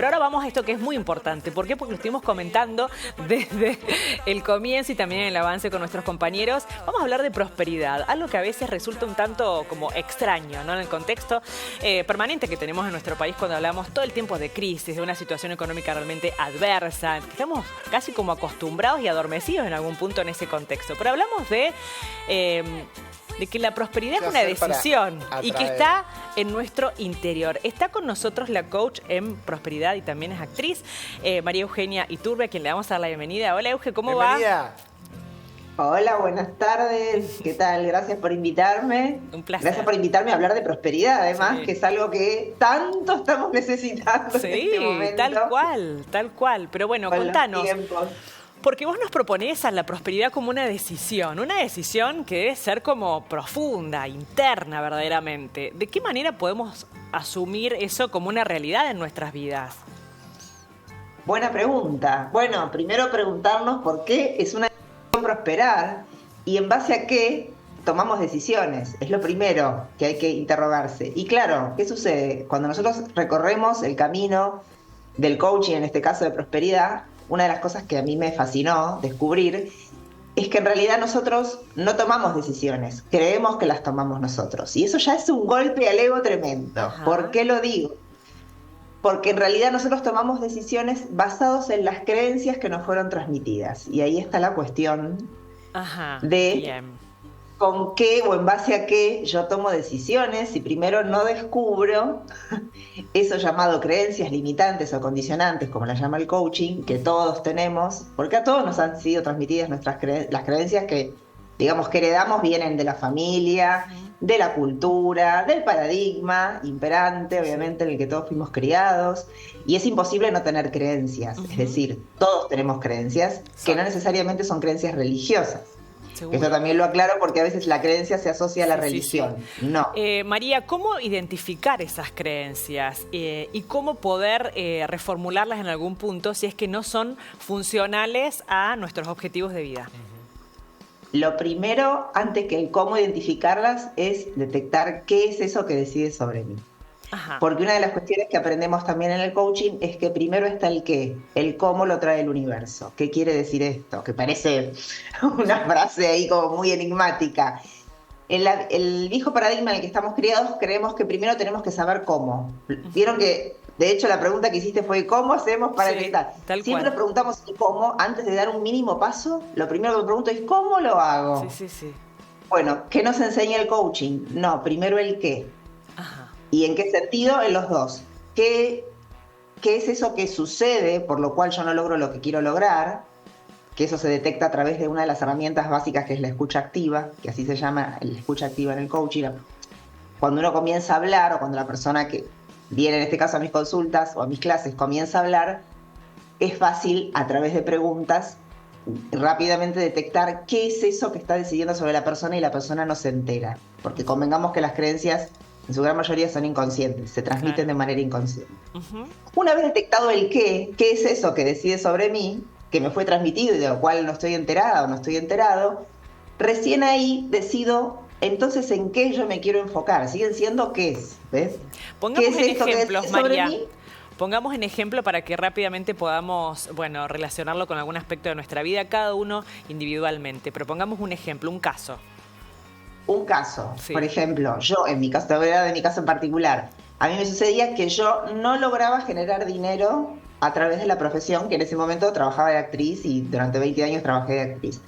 Pero ahora vamos a esto que es muy importante. ¿Por qué? Porque lo estuvimos comentando desde el comienzo y también en el avance con nuestros compañeros. Vamos a hablar de prosperidad, algo que a veces resulta un tanto como extraño, ¿no? En el contexto permanente que tenemos en nuestro país cuando hablamos todo el tiempo de crisis, de una situación económica realmente adversa. Estamos casi como acostumbrados y adormecidos en algún punto en ese contexto. Pero hablamos de que la prosperidad es una decisión y que está en nuestro interior. Está con nosotros la coach en prosperidad y también es actriz, María Eugenia Iturbe, a quien le vamos a dar la bienvenida. Hola, Euge, ¿cómo va? Hola, buenas tardes. ¿Qué tal? Gracias por invitarme. Un placer. Gracias por invitarme a hablar de prosperidad, además, que es algo que tanto estamos necesitando en este momento. Tal cual. Pero bueno, contanos. Porque vos nos proponés a la prosperidad como una decisión que debe ser como profunda, interna verdaderamente. ¿De qué manera podemos asumir eso como una realidad en nuestras vidas? Buena pregunta. Bueno, primero preguntarnos por qué es una decisión prosperar y en base a qué tomamos decisiones. Es lo primero que hay que interrogarse. Y claro, ¿qué sucede? Cuando nosotros recorremos el camino del coaching, en este caso de prosperidad, una de las cosas que a mí me fascinó descubrir es que en realidad nosotros no tomamos decisiones, creemos que las tomamos nosotros. Y eso ya es un golpe al ego tremendo. Ajá. ¿Por qué lo digo? Porque en realidad nosotros tomamos decisiones basadas en las creencias que nos fueron transmitidas. Y ahí está la cuestión de con qué o en base a qué yo tomo decisiones si primero no descubro eso llamado creencias limitantes o condicionantes, como las llama el coaching, que todos tenemos, porque a todos nos han sido transmitidas las creencias que, digamos, que heredamos vienen de la familia, de la cultura, del paradigma imperante, obviamente, en el que todos fuimos criados, y es imposible no tener creencias, es decir, todos tenemos creencias que no necesariamente son creencias religiosas. Seguro. Eso también lo aclaro porque a veces la creencia se asocia a la religión. No. María, ¿cómo identificar esas creencias y cómo poder reformularlas en algún punto si es que no son funcionales a nuestros objetivos de vida? Lo primero, antes que el cómo identificarlas, es detectar qué es eso que decide sobre mí. Ajá. Porque una de las cuestiones que aprendemos también en el coaching es que primero está el qué, el cómo lo trae el universo. ¿Qué quiere decir esto? Que parece una frase ahí como muy enigmática. El viejo paradigma en el que estamos criados creemos que primero tenemos que saber cómo. Vieron que, de hecho, la pregunta que hiciste fue ¿cómo hacemos para detectar? Siempre preguntamos ¿cómo? Antes de dar un mínimo paso, lo primero que me pregunto es ¿cómo lo hago? Sí. Bueno, ¿qué nos enseña el coaching? No, primero el qué. Ajá. ¿Y en qué sentido? En los dos. ¿Qué es eso que sucede por lo cual yo no logro lo que quiero lograr? Que eso se detecta a través de una de las herramientas básicas que es la escucha activa, que así se llama la escucha activa en el coaching. Cuando uno comienza a hablar o cuando la persona que viene en este caso a mis consultas o a mis clases comienza a hablar, es fácil a través de preguntas rápidamente detectar qué es eso que está decidiendo sobre la persona y la persona no se entera. Porque convengamos que las creencias en su gran mayoría son inconscientes, se transmiten de manera inconsciente. Una vez detectado el qué es eso que decide sobre mí, que me fue transmitido y de lo cual no estoy enterada o no estoy enterado, recién ahí decido entonces en qué yo me quiero enfocar. Siguen siendo qué es, ¿ves? Pongamos en ejemplos, María. Pongamos en ejemplo para que rápidamente podamos, relacionarlo con algún aspecto de nuestra vida, cada uno individualmente. Pero pongamos un ejemplo, un caso. Un caso, por ejemplo, yo en mi caso, te voy a hablar de mi caso en particular, a mí me sucedía que yo no lograba generar dinero a través de la profesión, que en ese momento trabajaba de actriz y durante 20 años trabajé de actriz.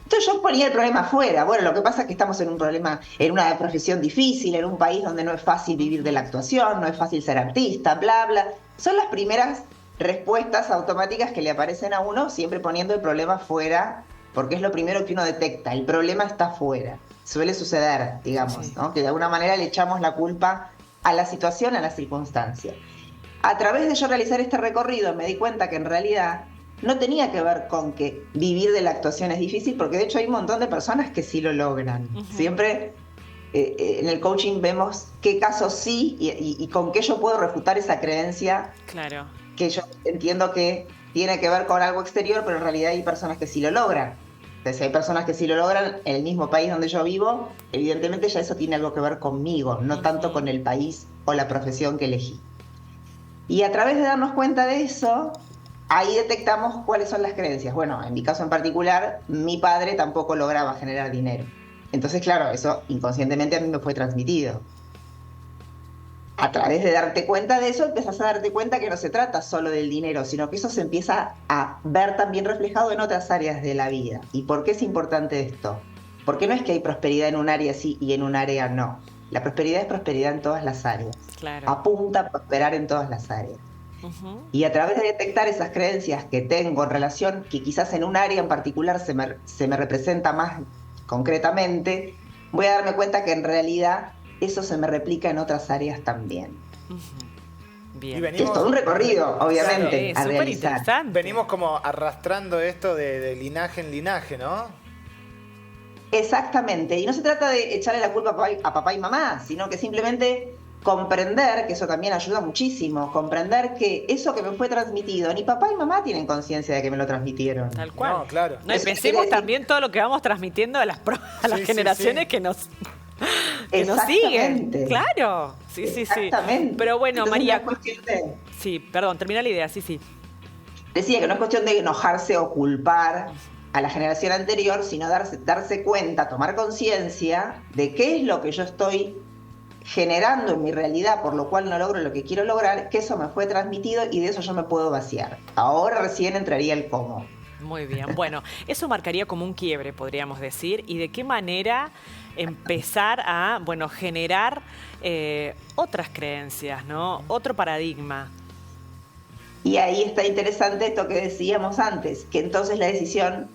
Entonces yo ponía el problema afuera. Bueno, lo que pasa es que estamos en un problema, en una profesión difícil, en un país donde no es fácil vivir de la actuación, no es fácil ser artista, bla, bla. Son las primeras respuestas automáticas que le aparecen a uno, siempre poniendo el problema afuera, porque es lo primero que uno detecta, el problema está afuera. Suele suceder, digamos, ¿no? Que de alguna manera le echamos la culpa a la situación, a la circunstancia. A través de yo realizar este recorrido me di cuenta que en realidad no tenía que ver con que vivir de la actuación es difícil, porque de hecho hay un montón de personas que sí lo logran. Siempre en el coaching vemos qué casos sí y con qué yo puedo refutar esa creencia que yo entiendo que tiene que ver con algo exterior, pero en realidad hay personas que sí lo logran. Entonces, hay personas que sí lo logran en el mismo país donde yo vivo, evidentemente ya eso tiene algo que ver conmigo, no tanto con el país o la profesión que elegí. Y a través de darnos cuenta de eso, ahí detectamos cuáles son las creencias. Bueno, en mi caso en particular, mi padre tampoco lograba generar dinero. Entonces, claro, eso inconscientemente a mí me fue transmitido. A través de darte cuenta de eso, empiezas a darte cuenta que no se trata solo del dinero, sino que eso se empieza a ver también reflejado en otras áreas de la vida. ¿Y por qué es importante esto? Porque no es que hay prosperidad en un área sí y en un área no. La prosperidad es prosperidad en todas las áreas. Claro. Apunta a prosperar en todas las áreas. Y a través de detectar esas creencias que tengo en relación, que quizás en un área en particular se me representa más concretamente, voy a darme cuenta que en realidad eso se me replica en otras áreas también. Bien. Y venimos, Es todo un recorrido, obviamente, Claro, a realizar. interesante. venimos como arrastrando esto de linaje en linaje, ¿no? Exactamente, y no se trata de echarle la culpa a papá y mamá, sino que simplemente comprender, que eso también ayuda muchísimo, comprender que eso que me fue transmitido, ni papá y mamá tienen conciencia de que me lo transmitieron. Tal cual. No, claro. No, y Eso pensemos quiere decir- también todo lo que vamos transmitiendo a las Sí, generaciones sí. que nos siguen. Exactamente. Claro. Sí, sí, sí. Exactamente. Pero bueno, Entonces, María. no es cuestión de- Sí, perdón, termina la idea, sí. Decía que no es cuestión de enojarse o culpar a la generación anterior, sino darse cuenta, tomar conciencia de qué es lo que yo estoy generando en mi realidad, por lo cual no logro lo que quiero lograr, que eso me fue transmitido y de eso yo me puedo vaciar. Ahora recién entraría el cómo. Muy bien. Bueno, eso marcaría como un quiebre, podríamos decir. ¿Y de qué manera empezar a, generar otras creencias, ¿no? Otro paradigma. Y ahí está interesante esto que decíamos antes, que entonces la decisión,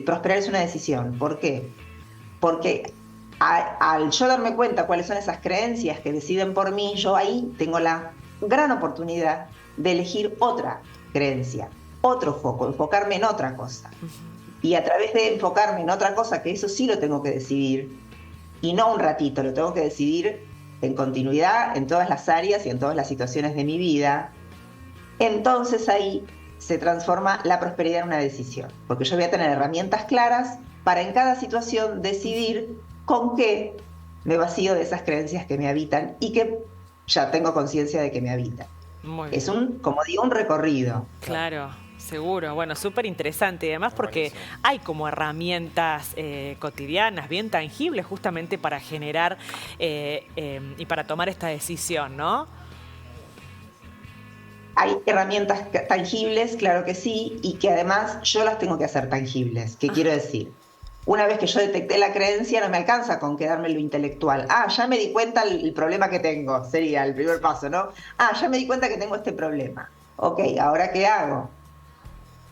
prosperar es una decisión. ¿Por qué? Porque al yo darme cuenta cuáles son esas creencias que deciden por mí, yo ahí tengo la gran oportunidad de elegir otra creencia, otro foco, enfocarme en otra cosa. Y a través de enfocarme en otra cosa, que eso sí lo tengo que decidir, y no un ratito, lo tengo que decidir en continuidad, en todas las áreas y en todas las situaciones de mi vida, entonces ahí se transforma la prosperidad en una decisión. Porque yo voy a tener herramientas claras para en cada situación decidir con qué me vacío de esas creencias que me habitan y que ya tengo conciencia de que me habitan. Muy bien. Es como digo, un recorrido. Claro, seguro. Bueno, súper interesante. Y además porque Buenísimo. hay como herramientas cotidianas, bien tangibles, justamente para generar y para tomar esta decisión, ¿no? Hay herramientas tangibles, claro que sí, y que además yo las tengo que hacer tangibles. ¿Qué quiero decir? Una vez que yo detecté la creencia, no me alcanza con quedarme en lo intelectual. Ya me di cuenta el problema que tengo, sería el primer paso, ¿no? Ya me di cuenta que tengo este problema. Ok, ¿ahora qué hago?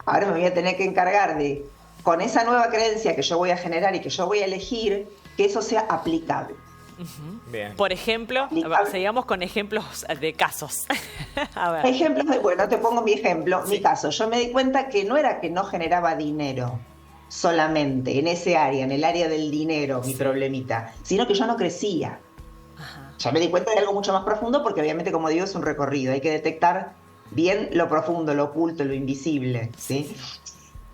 Ahora me voy a tener que encargar de, con esa nueva creencia que yo voy a generar y que yo voy a elegir, que eso sea aplicable. Bien. Por ejemplo, Aplicable. seguimos con ejemplos de casos. A ver. Ejemplos bueno, te pongo mi ejemplo, mi caso. Yo me di cuenta que no era que no generaba dinero solamente en ese área, en el área del dinero, mi problemita, sino que yo no crecía. Ajá. Ya me di cuenta de algo mucho más profundo porque obviamente, como digo, es un recorrido. Hay que detectar bien lo profundo, lo oculto, lo invisible, ¿sí?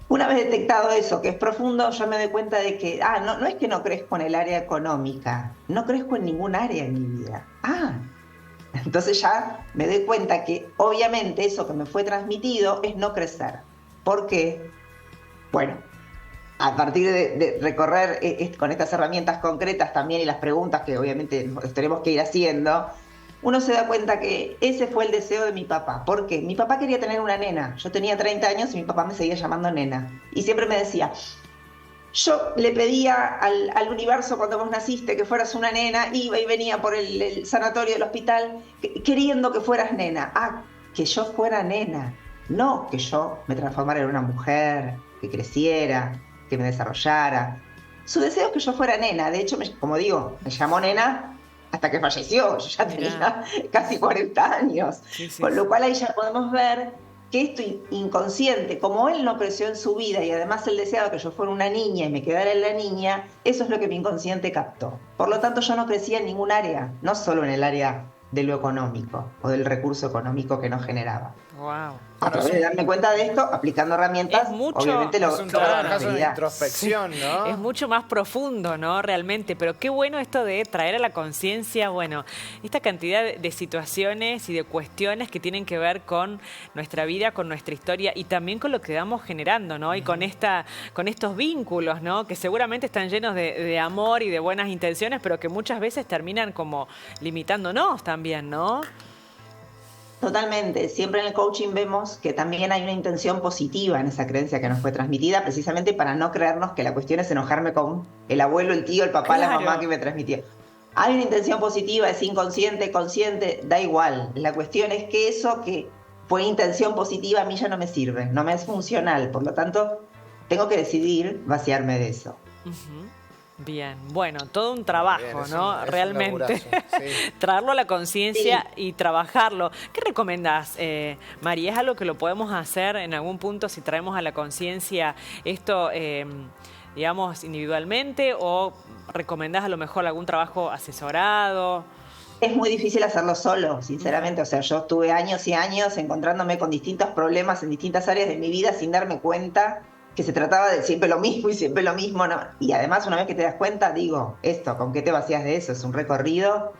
Una vez detectado eso, que es profundo, yo me doy cuenta de que, no es que no crezco en el área económica, no crezco en ningún área en mi vida. Entonces ya me doy cuenta que obviamente eso que me fue transmitido es no crecer. ¿Por qué? Bueno, a partir de recorrer con estas herramientas concretas también y las preguntas que obviamente nos tenemos que ir haciendo, uno se da cuenta que ese fue el deseo de mi papá. ¿Por qué? Mi papá quería tener una nena. Yo tenía 30 años y mi papá me seguía llamando nena. Y siempre me decía, yo le pedía al universo cuando vos naciste que fueras una nena, iba y venía por el sanatorio del hospital queriendo que fueras nena. Que yo fuera nena, no que yo me transformara en una mujer, que creciera, que me desarrollara. Su deseo es que yo fuera nena. De hecho, como digo, me llamó nena hasta que falleció. Yo ya tenía casi 40 años. Sí, sí, Con lo cual ahí ya podemos ver que esto inconsciente, como él no creció en su vida y además él deseaba que yo fuera una niña y me quedara en la niña, eso es lo que mi inconsciente captó. Por lo tanto, yo no crecía en ningún área, no solo en el área de lo económico o del recurso económico que no generaba. Wow. A través de darme cuenta de esto, aplicando herramientas, Es mucho- obviamente Es un trabajo de introspección, ¿no? Es mucho más profundo, ¿no? Realmente, pero qué bueno esto de traer a la conciencia, bueno, esta cantidad de situaciones y de cuestiones que tienen que ver con nuestra vida, con nuestra historia y también con lo que vamos generando, ¿no? Y con estos vínculos, ¿no? Que seguramente están llenos de amor y de buenas intenciones, pero que muchas veces terminan como limitándonos también, ¿no? Totalmente. Siempre en el coaching vemos que también hay una intención positiva en esa creencia que nos fue transmitida, precisamente para no creernos que la cuestión es enojarme con el abuelo, el tío, el papá, la mamá que me transmitió. Hay una intención positiva, es inconsciente, consciente, da igual. La cuestión es que eso que fue intención positiva a mí ya no me sirve, no me es funcional. Por lo tanto, tengo que decidir vaciarme de eso. Uh-huh. Bien, bueno, todo un trabajo, bien, ¿no? Realmente. Sí. Traerlo a la conciencia y trabajarlo. ¿Qué recomendás, María? ¿Es algo que lo podemos hacer en algún punto si traemos a la conciencia esto, digamos, individualmente? ¿O recomendás a lo mejor algún trabajo asesorado? Es muy difícil hacerlo solo, sinceramente. O sea, yo estuve años y años encontrándome con distintos problemas en distintas áreas de mi vida sin darme cuenta que se trataba de siempre lo mismo y siempre lo mismo, ¿no? Y además, una vez que te das cuenta, digo, esto, ¿con qué te vacías de eso? Es un recorrido.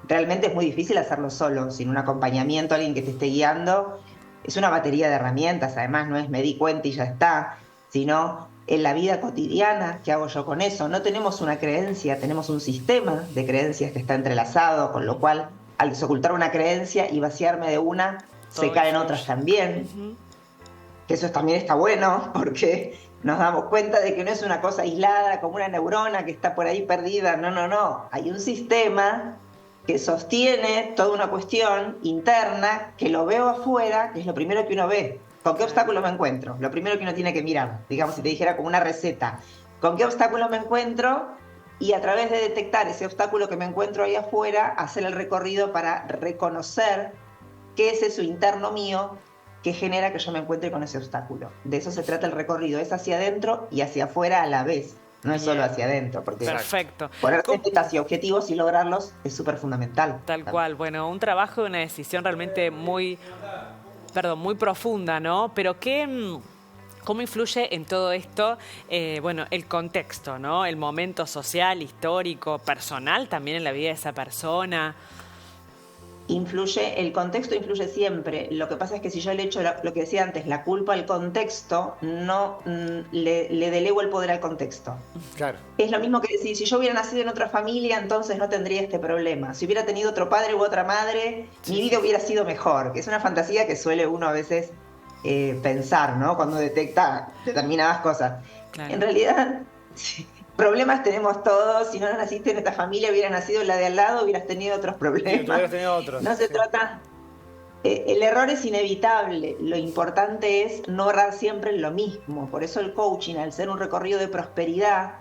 Realmente es muy difícil hacerlo solo, sin un acompañamiento, alguien que te esté guiando. Es una batería de herramientas, además, no es me di cuenta y ya está, sino en la vida cotidiana, ¿qué hago yo con eso? No tenemos una creencia, tenemos un sistema de creencias que está entrelazado, con lo cual, al desocultar una creencia y vaciarme de una, se caen otras también. Uh-huh. Que eso también está bueno, porque nos damos cuenta de que no es una cosa aislada, como una neurona que está por ahí perdida. No. Hay un sistema que sostiene toda una cuestión interna, que lo veo afuera, que es lo primero que uno ve. ¿Con qué obstáculo me encuentro? Lo primero que uno tiene que mirar. Digamos, si te dijera como una receta. ¿Con qué obstáculo me encuentro? Y a través de detectar ese obstáculo que me encuentro ahí afuera, hacer el recorrido para reconocer qué es eso interno mío que genera que yo me encuentre con ese obstáculo. De eso se trata el recorrido, es hacia adentro y hacia afuera a la vez, no es solo hacia adentro, porque perfecto. Ponerse metas y objetivos y lograrlos es súper fundamental. Tal cual, bueno, un trabajo y una decisión realmente muy profunda, ¿no? Pero ¿cómo influye en todo esto, bueno, el contexto, ¿no? El momento social, histórico, personal también en la vida de esa persona? El contexto influye siempre. Lo que pasa es que si yo le echo lo que decía antes, la culpa al contexto, no le delego el poder al contexto. Claro. Es lo mismo que decir, si yo hubiera nacido en otra familia, entonces no tendría este problema. Si hubiera tenido otro padre u otra madre, mi vida hubiera sido mejor. Que es una fantasía que suele uno a veces pensar, ¿no? Cuando detecta determinadas cosas. Claro. En realidad, problemas tenemos todos. Si no naciste en esta familia, hubieras nacido en la de al lado, hubieras tenido otros problemas. Sí, hubieras tenido otros. No se trata. El error es inevitable. Lo importante es no errar siempre en lo mismo. Por eso el coaching, al ser un recorrido de prosperidad,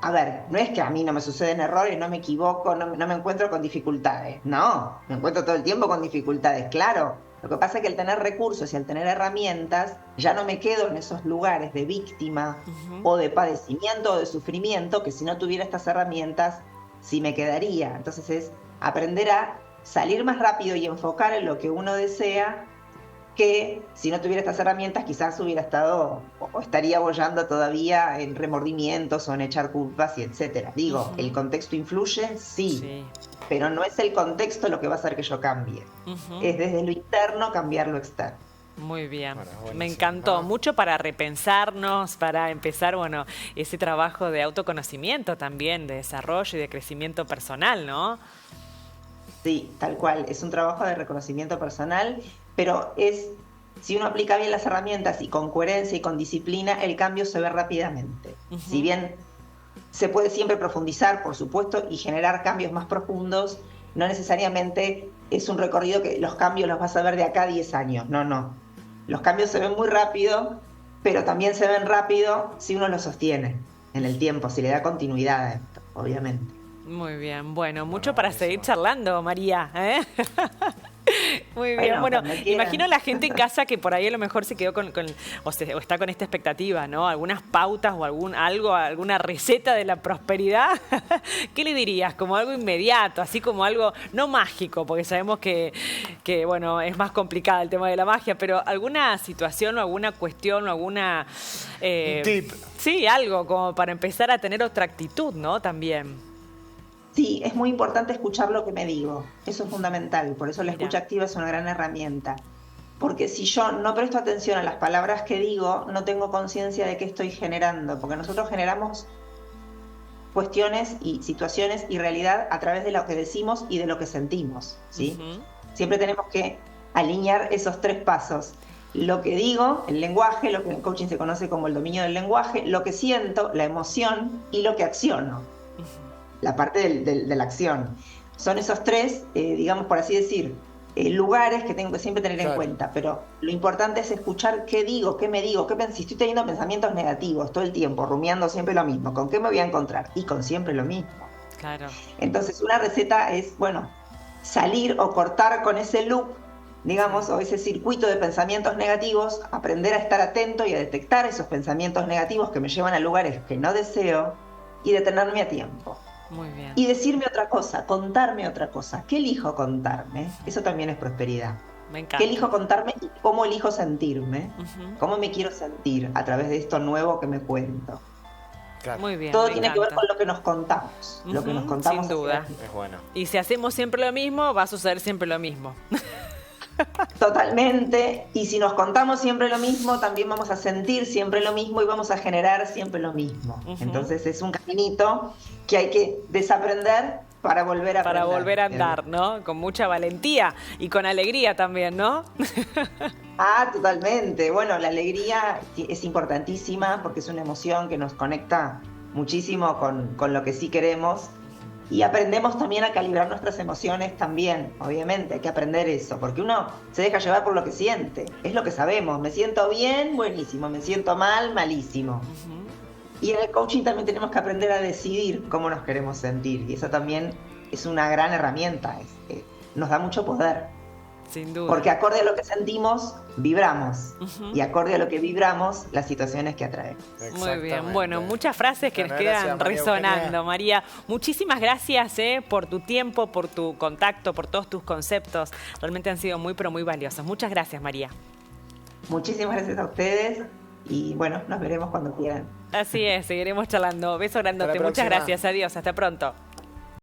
a ver, no es que a mí no me suceden errores, no me equivoco, no me encuentro con dificultades. No, me encuentro todo el tiempo con dificultades, claro. Lo que pasa es que al tener recursos y al tener herramientas, ya no me quedo en esos lugares de víctima o de padecimiento o de sufrimiento, que si no tuviera estas herramientas, sí me quedaría. Entonces es aprender a salir más rápido y enfocar en lo que uno desea, que si no tuviera estas herramientas quizás hubiera estado o estaría boyando todavía en remordimientos o en echar culpas y etcétera. Digo, ¿el contexto influye? Sí. Pero no es el contexto lo que va a hacer que yo cambie. Es desde lo interno cambiar lo externo. Muy bien, me encantó. Mucho para repensarnos, para empezar, bueno, ese trabajo de autoconocimiento también, de desarrollo y de crecimiento personal, ¿no? Sí, tal cual. Es un trabajo de reconocimiento personal, pero si uno aplica bien las herramientas y con coherencia y con disciplina, el cambio se ve rápidamente. Si bien se puede siempre profundizar, por supuesto, y generar cambios más profundos, no necesariamente es un recorrido que los cambios los vas a ver de acá a 10 años. No. Los cambios se ven muy rápido, pero también se ven rápido si uno los sostiene en el tiempo, si le da continuidad a esto, obviamente. Muy bien, bueno, mucho para seguir charlando, María, ¿eh? Muy bien. Bueno, cuando quieran. imagino a la gente en casa que por ahí a lo mejor se quedó o está con esta expectativa, ¿no? Algunas pautas o alguna receta de la prosperidad. ¿Qué le dirías? Como algo inmediato, así como algo no mágico, porque sabemos que bueno, es más complicado el tema de la magia, pero alguna situación o alguna cuestión o alguna... Un tip. Sí, algo como para empezar a tener otra actitud, ¿no? También. Sí, es muy importante escuchar lo que me digo. Eso es fundamental. Por eso la Mira. escucha activa es una gran herramienta. Porque si yo no presto atención a las palabras que digo, no tengo conciencia de qué estoy generando. Porque nosotros generamos cuestiones y situaciones y realidad a través de lo que decimos y de lo que sentimos, ¿sí? Ujú. Siempre tenemos que alinear esos 3 pasos. Lo que digo, el lenguaje, lo que en coaching se conoce como el dominio del lenguaje, lo que siento, la emoción y lo que acciono. La parte de la acción. Son esos 3, digamos por así decir, lugares que tengo que siempre tener en cuenta, pero lo importante es escuchar qué digo, qué me digo, si estoy teniendo pensamientos negativos todo el tiempo, rumiando siempre lo mismo, ¿con qué me voy a encontrar? Y con siempre lo mismo. Claro. Entonces una receta es, bueno, salir o cortar con ese loop, digamos, o ese circuito de pensamientos negativos, aprender a estar atento y a detectar esos pensamientos negativos que me llevan a lugares que no deseo y detenerme a tiempo. Muy bien. Y decirme otra cosa, contarme otra cosa. ¿Qué elijo contarme? Eso también es prosperidad. Me encanta. ¿Qué elijo contarme y cómo elijo sentirme? Ujú. ¿Cómo me quiero sentir a través de esto nuevo que me cuento? Claro. Muy bien. Todo me tiene que ver encanta. con lo que nos contamos. Lo que nos Ujú, contamos. sin duda. Es bueno. Y si hacemos siempre lo mismo, va a suceder siempre lo mismo. Totalmente. Y si nos contamos siempre lo mismo, también vamos a sentir siempre lo mismo y vamos a generar siempre lo mismo. Ujú. Entonces es un caminito que hay que desaprender para volver a Para aprender. volver a andar, ¿no? Con mucha valentía y con alegría también, ¿no? Ah, totalmente. Bueno, la alegría es importantísima porque es una emoción que nos conecta muchísimo con lo que sí queremos y aprendemos también a calibrar nuestras emociones también, obviamente, hay que aprender eso, porque uno se deja llevar por lo que siente, es lo que sabemos, me siento bien, buenísimo, me siento mal, malísimo. Y en el coaching también tenemos que aprender a decidir cómo nos queremos sentir y eso también es una gran herramienta, nos da mucho poder. Sin duda. Porque acorde a lo que sentimos, vibramos. Ujú. Y acorde a lo que vibramos, las situaciones que atraemos. Muy bien. Exactamente. Bueno, muchas frases que Bueno, nos quedan gracias, María resonando, Eugenia. María. Muchísimas gracias por tu tiempo, por tu contacto, por todos tus conceptos. Realmente han sido muy, pero muy valiosos. Muchas gracias, María. Muchísimas gracias a ustedes y bueno, nos veremos cuando quieran. Así es, seguiremos charlando. Beso grandote. Hasta la Muchas próxima. gracias. Adiós. Hasta pronto.